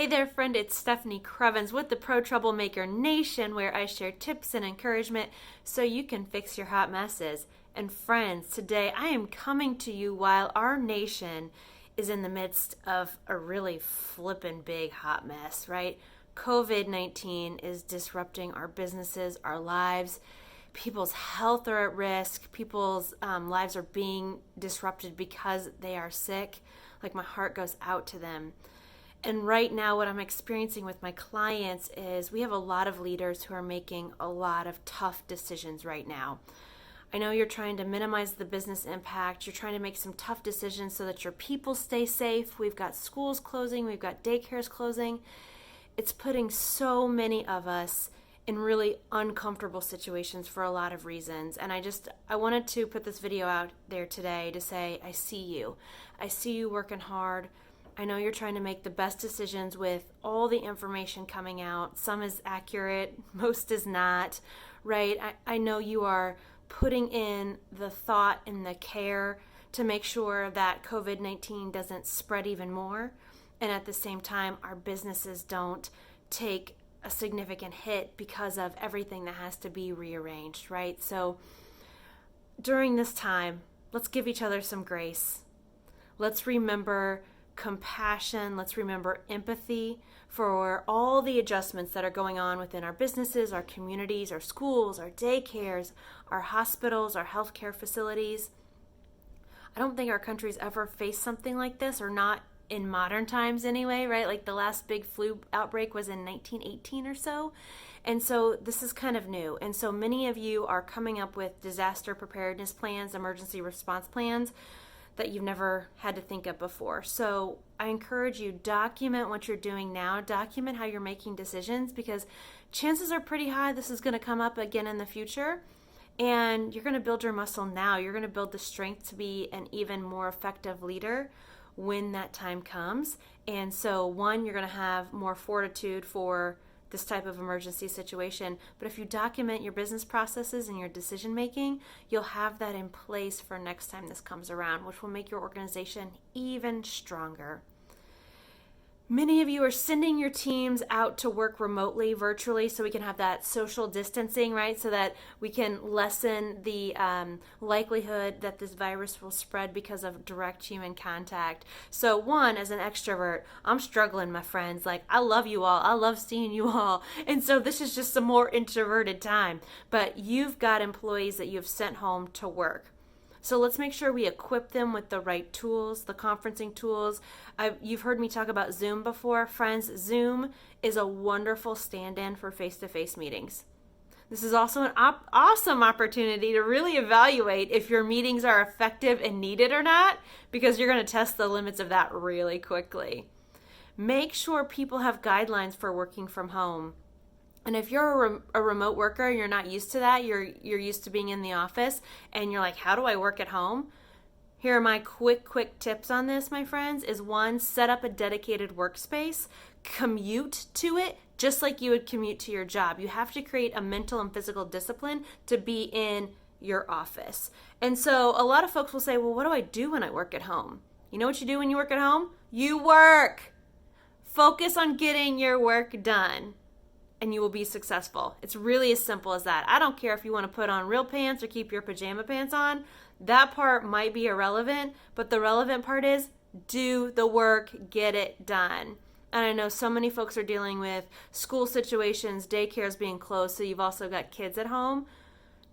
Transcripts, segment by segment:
there, friend. It's Stefanie Krievins with the Pro Troublemaker Nation, where I share tips and encouragement so you can fix your hot messes. And friends, today I am coming to you while our nation is in the midst of a really flippin' big hot mess, right? COVID-19 is disrupting our businesses, our lives. People's health are at risk. People's lives are being disrupted because they are sick. Like, my heart goes out to them. And right now, what I'm experiencing with my clients is we have a lot of leaders who are making a lot of tough decisions right now. I know you're trying to minimize the business impact. You're trying to make some tough decisions so that your people stay safe. We've got schools closing. We've got daycares closing. It's putting so many of us in really uncomfortable situations for a lot of reasons. And I wanted to put this video out there today to say, I see you. I see you working hard. I know you're trying to make the best decisions with all the information coming out. Some is accurate, most is not, right? I know you are putting in the thought and the care to make sure that COVID-19 doesn't spread even more. And at the same time, our businesses don't take a significant hit because of everything that has to be rearranged, right? So during this time, let's give each other some grace. Let's remember compassion. Let's remember empathy for all the adjustments that are going on within our businesses, our communities, our schools, our daycares, our hospitals, our healthcare facilities. I don't think our country's ever faced something like this, or not in modern times anyway, right? Like, the last big flu outbreak was in 1918 or so. And so this is kind of new. And so many of you are coming up with disaster preparedness plans, emergency response plans that you've never had to think of before. So I encourage you, document what you're doing now, document how you're making decisions, because chances are pretty high this is going to come up again in the future. And you're going to build your muscle now. You're going to build the strength to be an even more effective leader when that time comes. And so, one, you're going to have more fortitude for this type of emergency situation. But if you document your business processes and your decision making, you'll have that in place for next time this comes around, which will make your organization even stronger. Many of you are sending your teams out to work remotely, virtually, so we can have that social distancing, right? So that we can lessen the likelihood that this virus will spread because of direct human contact. So, one, as an extrovert, I'm struggling, my friends. Like, I love you all. I love seeing you all. And so this is just some more introverted time. But you've got employees that you've sent home to work. So let's make sure we equip them with the right tools, the conferencing tools. You've heard me talk about Zoom before. Friends, Zoom is a wonderful stand-in for face-to-face meetings. This is also an awesome opportunity to really evaluate if your meetings are effective and needed or not, because you're going to test the limits of that really quickly. Make sure people have guidelines for working from home. And if you're a remote worker and you're not used to that, you're used to being in the office, and you're like, how do I work at home? Here are my quick tips on this, my friends, is one, set up a dedicated workspace, commute to it, just like you would commute to your job. You have to create a mental and physical discipline to be in your office. And so a lot of folks will say, well, what do I do when I work at home? You know what you do when you work at home? You work. Focus on getting your work done, and you will be successful. It's really as simple as that. I don't care if you want to put on real pants or keep your pajama pants on. That part might be irrelevant, but the relevant part is do the work, get it done. And I know so many folks are dealing with school situations, daycares being closed, so you've also got kids at home.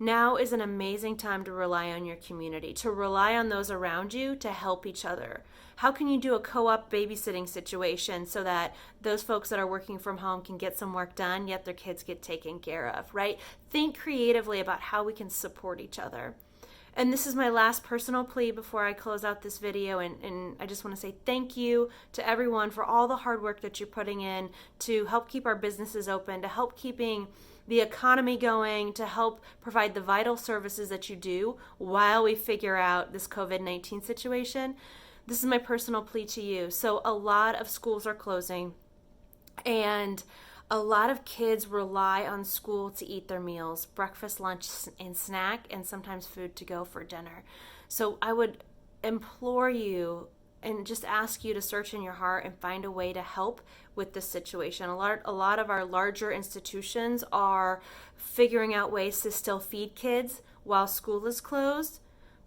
Now is an amazing time to rely on your community, to rely on those around you to help each other. How can you do a co-op babysitting situation so that those folks that are working from home can get some work done, yet their kids get taken care of, right? Think creatively about how we can support each other. And this is my last personal plea before I close out this video, and I just want to say thank you to everyone for all the hard work that you're putting in to help keep our businesses open, to help keeping the economy going, to help provide the vital services that you do while we figure out this COVID-19 situation. This is my personal plea to you. So a lot of schools are closing, and a lot of kids rely on school to eat their meals, breakfast, lunch, and snack, and sometimes food to go for dinner. So I would implore you and just ask you to search in your heart and find a way to help with this situation. A lot of our larger institutions are figuring out ways to still feed kids while school is closed.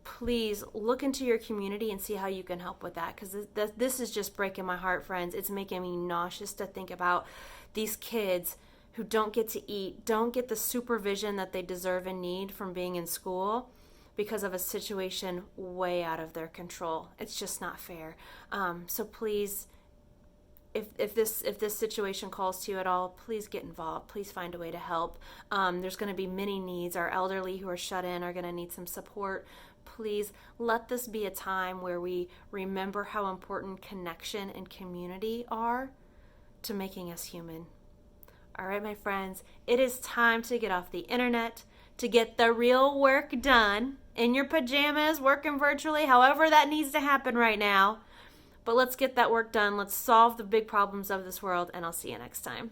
Please look into your community and see how you can help with that, because this is just breaking my heart, friends. It's making me nauseous to think about these kids who don't get to eat, don't get the supervision that they deserve and need from being in school because of a situation way out of their control. It's just not fair. So please, if this situation calls to you at all, please get involved. Please find a way to help. There's going to be many needs. Our elderly who are shut in are going to need some support. Please let this be a time where we remember how important connection and community are to making us human. All right, my friends, it is time to get off the internet, to get the real work done in your pajamas, working virtually, however that needs to happen right now. But let's get that work done. Let's solve the big problems of this world, and I'll see you next time.